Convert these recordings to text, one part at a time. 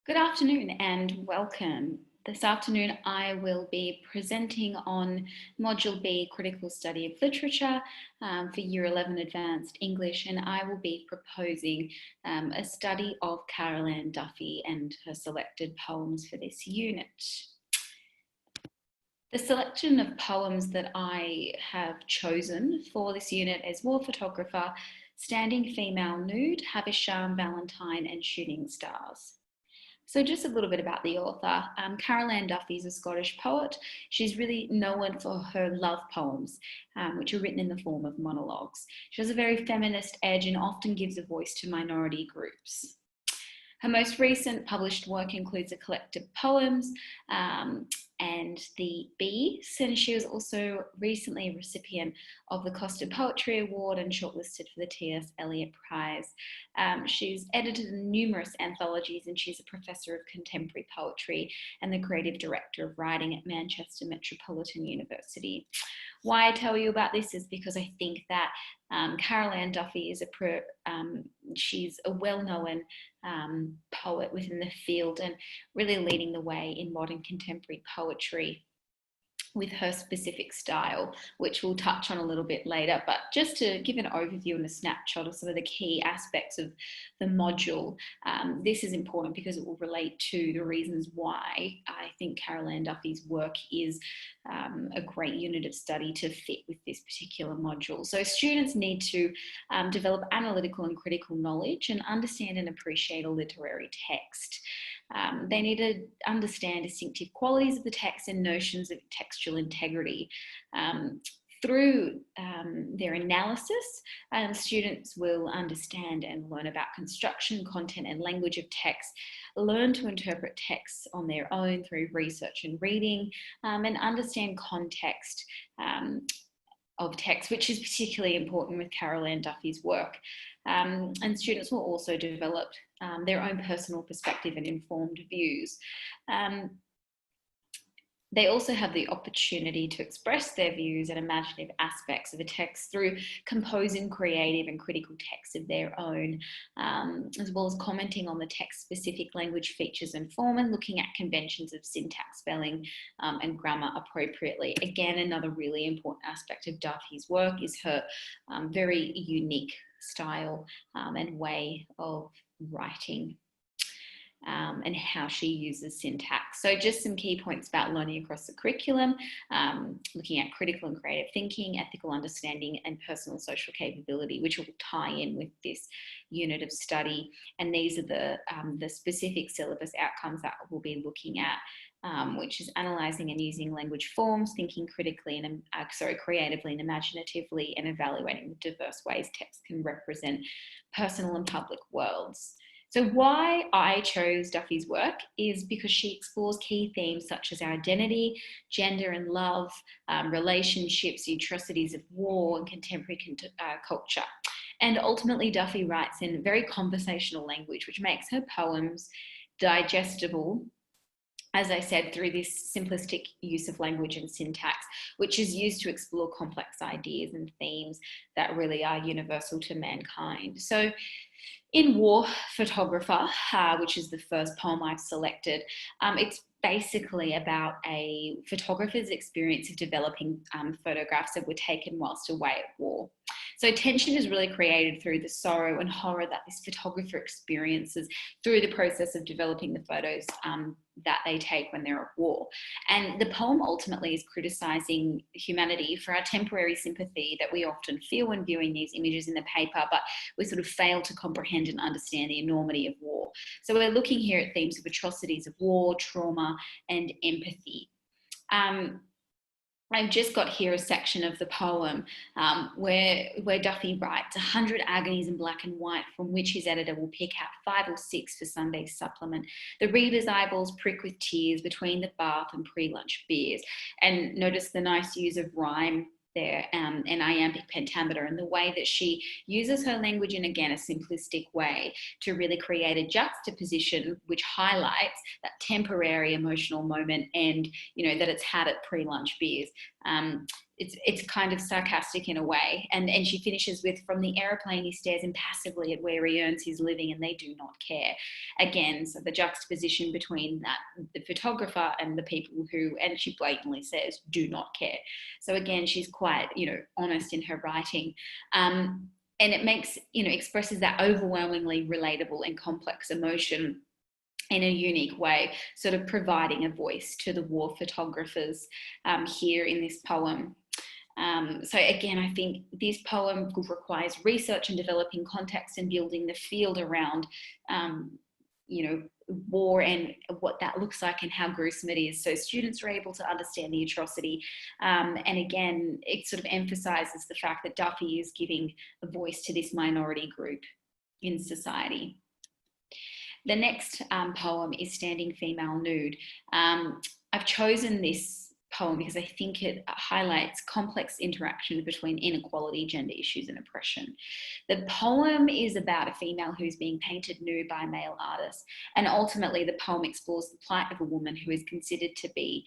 Good afternoon and welcome. This afternoon I will be presenting on Module B, Critical Study of Literature for Year 11 Advanced English, and I will be proposing a study of Carol Ann Duffy and her selected poems for this unit. The selection of poems that I have chosen for this unit is War Photographer, Standing Female Nude, Havisham Valentine and Shooting Stars. So just a little bit about the author. Carol Ann Duffy is a Scottish poet. She's really known for her love poems, which are written in the form of monologues. She has a very feminist edge and often gives a voice to minority groups. Her most recent published work includes a collective of poems and the Bees, and she was also recently a recipient of the Costa Poetry Award and shortlisted for the T.S. Eliot Prize. She's edited numerous anthologies and she's a professor of contemporary poetry and the creative director of writing at Manchester Metropolitan University. Why I tell you about this is because I think that Carol Ann Duffy is she's a well-known poet within the field and really leading the way in modern contemporary poetry with her specific style, which we'll touch on a little bit later. But just to give an overview and a snapshot of some of the key aspects of the module, this is important because it will relate to the reasons why I think Carol Ann Duffy's work is a great unit of study to fit with this particular module. So students need to develop analytical and critical knowledge and understand and appreciate a literary text. They need to understand distinctive qualities of the text and notions of textual integrity. Through their analysis, students will understand and learn about construction, content and language of text, learn to interpret texts on their own through research and reading, and understand context of text, which is particularly important with Carol Ann Duffy's work. And students will also develop their own personal perspective and informed views. They also have the opportunity to express their views and imaginative aspects of a text through composing creative and critical texts of their own, as well as commenting on the text-specific language features and form and looking at conventions of syntax, spelling, and grammar appropriately. Again, another really important aspect of Duffy's work is her very unique style and way of writing. And how she uses syntax. So just some key points about learning across the curriculum, looking at critical and creative thinking, ethical understanding, and personal social capability, which will tie in with this unit of study. And these are the specific syllabus outcomes that we'll be looking at, which is analysing and using language forms, thinking critically and creatively and imaginatively, and evaluating the diverse ways text can represent personal and public worlds. So why I chose Duffy's work is because she explores key themes such as our identity, gender and love, relationships, the atrocities of war and contemporary culture. And ultimately Duffy writes in very conversational language, which makes her poems digestible, as I said, through this simplistic use of language and syntax, which is used to explore complex ideas and themes that really are universal to mankind. So in War Photographer, which is the first poem I've selected, it's basically about a photographer's experience of developing photographs that were taken whilst away at war. So tension is really created through the sorrow and horror that this photographer experiences through the process of developing the photos that they take when they're at war. And the poem ultimately is criticising humanity for our temporary sympathy that we often feel when viewing these images in the paper, but we sort of fail to comprehend and understand the enormity of war. So we're looking here at themes of atrocities of war, trauma, and empathy. I've just got here a section of the poem where Duffy writes 100 agonies in black and white from which his editor will pick out 5 or 6 for Sunday's supplement. The reader's eyeballs prick with tears between the bath and pre-lunch beers. And notice the nice use of rhyme there and iambic pentameter and the way that she uses her language in, again, a simplistic way to really create a juxtaposition which highlights that temporary emotional moment and, you know, that it's had at pre-lunch beers. It's kind of sarcastic in a way. And she finishes with, from the aeroplane he stares impassively at where he earns his living and they do not care. Again, so the juxtaposition between that, the photographer and the people who, and she blatantly says, do not care. So again, she's quite, honest in her writing. And it makes, expresses that overwhelmingly relatable and complex emotion in a unique way, sort of providing a voice to the war photographers here in this poem. So again, I think this poem requires research and developing context and building the field around, war and what that looks like and how gruesome it is. So students are able to understand the atrocity. And again, it sort of emphasizes the fact that Duffy is giving a voice to this minority group in society. The next poem is Standing Female Nude. I've chosen this poem because I think it highlights complex interactions between inequality, gender issues, and oppression. The poem is about a female who's being painted nude by a male artist, and ultimately the poem explores the plight of a woman who is considered to be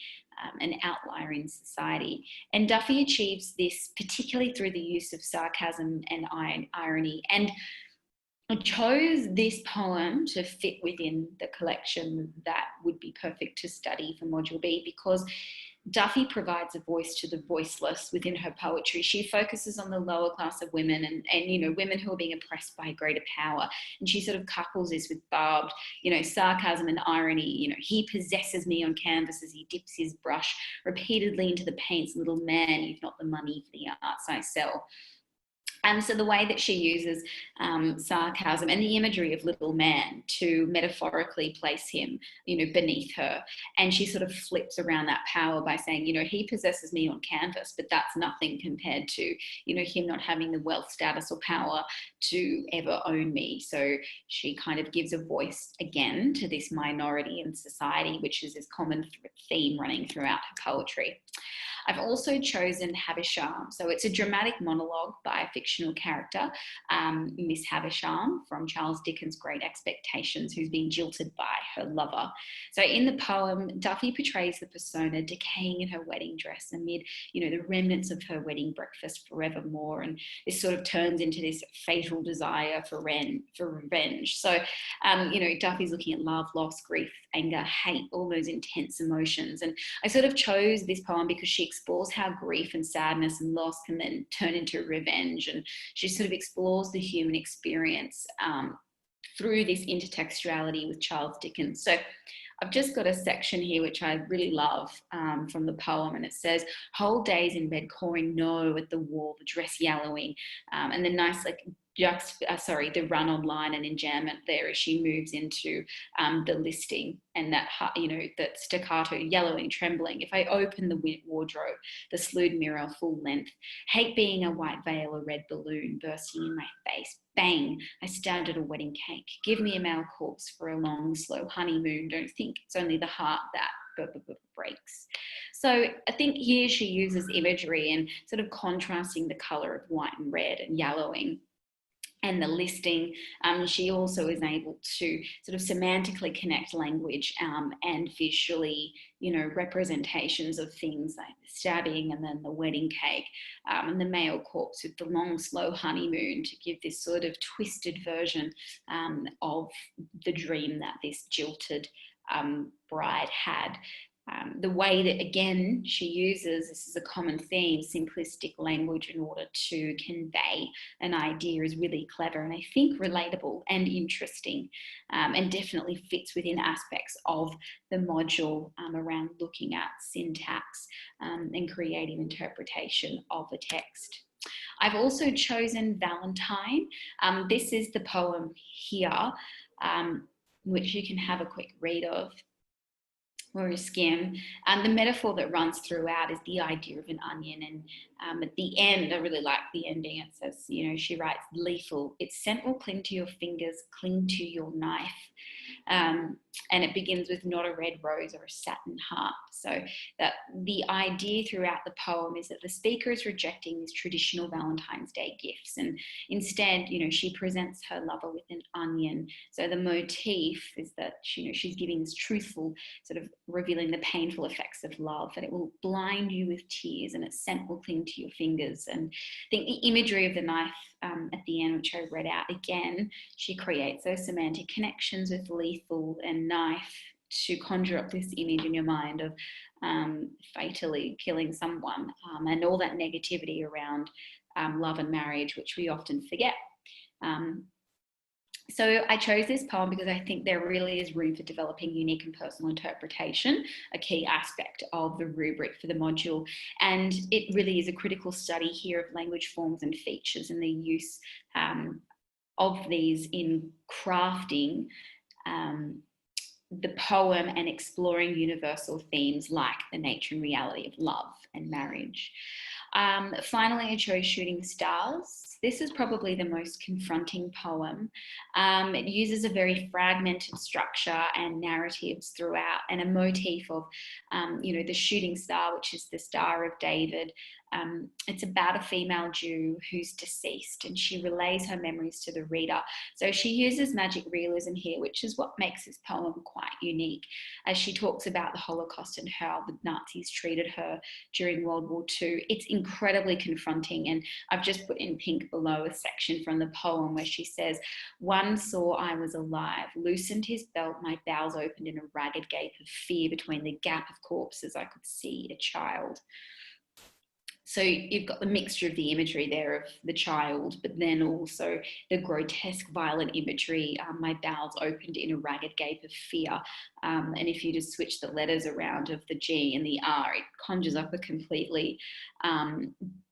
an outlier in society. And Duffy achieves this particularly through the use of sarcasm and irony. And I chose this poem to fit within the collection that would be perfect to study for Module B, because Duffy provides a voice to the voiceless within her poetry. She focuses on the lower class of women and women who are being oppressed by greater power. And she sort of couples this with barbed, sarcasm and irony. He possesses me on canvas as he dips his brush repeatedly into the paints. Little man, you've not the money for the arts I sell. And so the way that she uses sarcasm and the imagery of little man to metaphorically place him, beneath her. And she sort of flips around that power by saying, he possesses me on canvas, but that's nothing compared to, him not having the wealth, status, or power to ever own me. So she kind of gives a voice again to this minority in society, which is this common theme running throughout her poetry. I've also chosen Havisham. So it's a dramatic monologue by a fictional character, Miss Havisham, from Charles Dickens' Great Expectations, who's been jilted by her lover. So in the poem, Duffy portrays the persona decaying in her wedding dress amid, the remnants of her wedding breakfast forevermore. And this sort of turns into this fatal desire for revenge. So, Duffy's looking at love, loss, grief, anger, hate, all those intense emotions. And I sort of chose this poem because she explores how grief and sadness and loss can then turn into revenge. And she sort of explores the human experience through this intertextuality with Charles Dickens. So I've just got a section here which I really love from the poem, and it says, whole days in bed cawing no at the wall, the dress yellowing, and the nice the run on line and enjambment there as she moves into the listing, and that that staccato yellowing, trembling. If I open the wardrobe, the slewed mirror full length, hate being a white veil, a red balloon bursting in my face. Bang! I stabbed at a wedding cake. Give me a male corpse for a long, slow honeymoon. Don't think it's only the heart that breaks. So I think here she uses imagery and sort of contrasting the colour of white and red and yellowing and the listing. She also is able to sort of semantically connect language and visually, representations of things like the stabbing and then the wedding cake and the male corpse with the long, slow honeymoon to give this sort of twisted version of the dream that this jilted bride had. The way that, again, she uses, this is a common theme, simplistic language in order to convey an idea is really clever and I think relatable and interesting, and definitely fits within aspects of the module around looking at syntax and creative interpretation of a text. I've also chosen Valentine. This is the poem here, which you can have a quick read of or a skim. The metaphor that runs throughout is the idea of an onion. And at the end, I really like the ending. It says, she writes, lethal. Its scent will cling to your fingers, cling to your knife. and it begins with not a red rose or a satin heart. So that the idea throughout the poem is that the speaker is rejecting these traditional Valentine's Day gifts, and instead, she presents her lover with an onion. So the motif is that she's giving this truthful, sort of revealing the painful effects of love, that it will blind you with tears and its scent will cling to your fingers. And I think the imagery of the knife at the end, which I read out again, she creates those semantic connections with lethal and knife to conjure up this image in your mind of fatally killing someone, and all that negativity around love and marriage, which we often forget. So I chose this poem because I think there really is room for developing unique and personal interpretation, a key aspect of the rubric for the module. And it really is a critical study here of language forms and features and the use of these in crafting the poem and exploring universal themes like the nature and reality of love and marriage. Finally, I chose Shooting Stars. This is probably the most confronting poem. It uses a very fragmented structure and narratives throughout, and a motif of, the shooting star, which is the Star of David. It's about a female Jew who's deceased, and she relays her memories to the reader. So she uses magic realism here, which is what makes this poem quite unique, as she talks about the Holocaust and how the Nazis treated her during World War II. It's incredibly confronting, and I've just put in pink below a section from the poem where she says, "One saw I was alive, loosened his belt, my bowels opened in a ragged gape of fear, between the gap of corpses I could see a child." So you've got the mixture of the imagery there of the child, but then also the grotesque, violent imagery. My bowels opened in a ragged gape of fear. And if you just switch the letters around of the G and the R, it conjures up a completely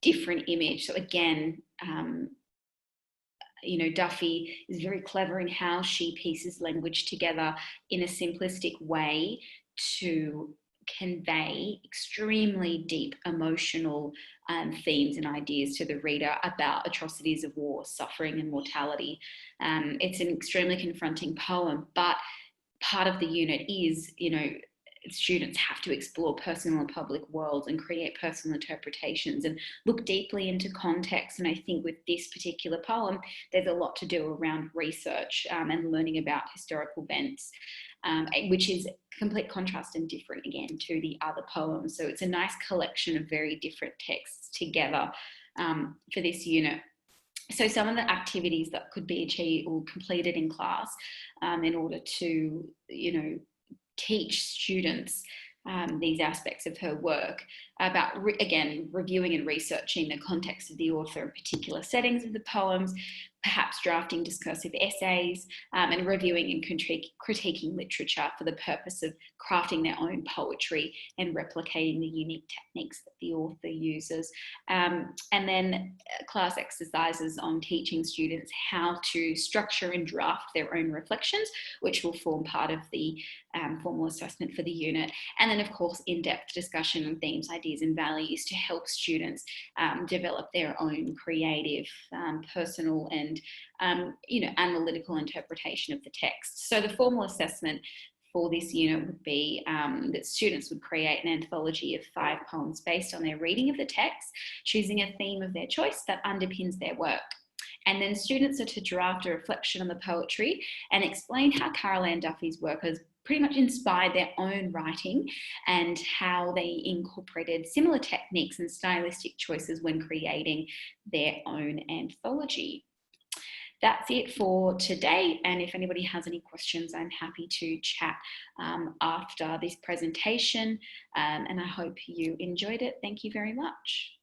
different image. So again, Duffy is very clever in how she pieces language together in a simplistic way to convey extremely deep emotional themes and ideas to the reader about atrocities of war, suffering and mortality. It's an extremely confronting poem, but part of the unit is, students have to explore personal and public worlds and create personal interpretations and look deeply into context. And I think with this particular poem, there's a lot to do around research and learning about historical events, which is complete contrast and different again to the other poems. So it's a nice collection of very different texts together for this unit. So some of the activities that could be achieved or completed in class in order to, teach students these aspects of her work about, again, reviewing and researching the context of the author and particular settings of the poems, perhaps drafting discursive essays, and reviewing and critiquing literature for the purpose of crafting their own poetry and replicating the unique techniques that the author uses. And then class exercises on teaching students how to structure and draft their own reflections, which will form part of the formal assessment for the unit. And then, of course, in-depth discussion on themes, ideas and values to help students develop their own creative, personal and analytical interpretation of the text. So the formal assessment for this unit would be that students would create an anthology of 5 poems based on their reading of the text, choosing a theme of their choice that underpins their work. And then students are to draft a reflection on the poetry and explain how Carol Ann Duffy's work has pretty much inspired their own writing and how they incorporated similar techniques and stylistic choices when creating their own anthology. That's it for today. And if anybody has any questions, I'm happy to chat after this presentation. And I hope you enjoyed it. Thank you very much.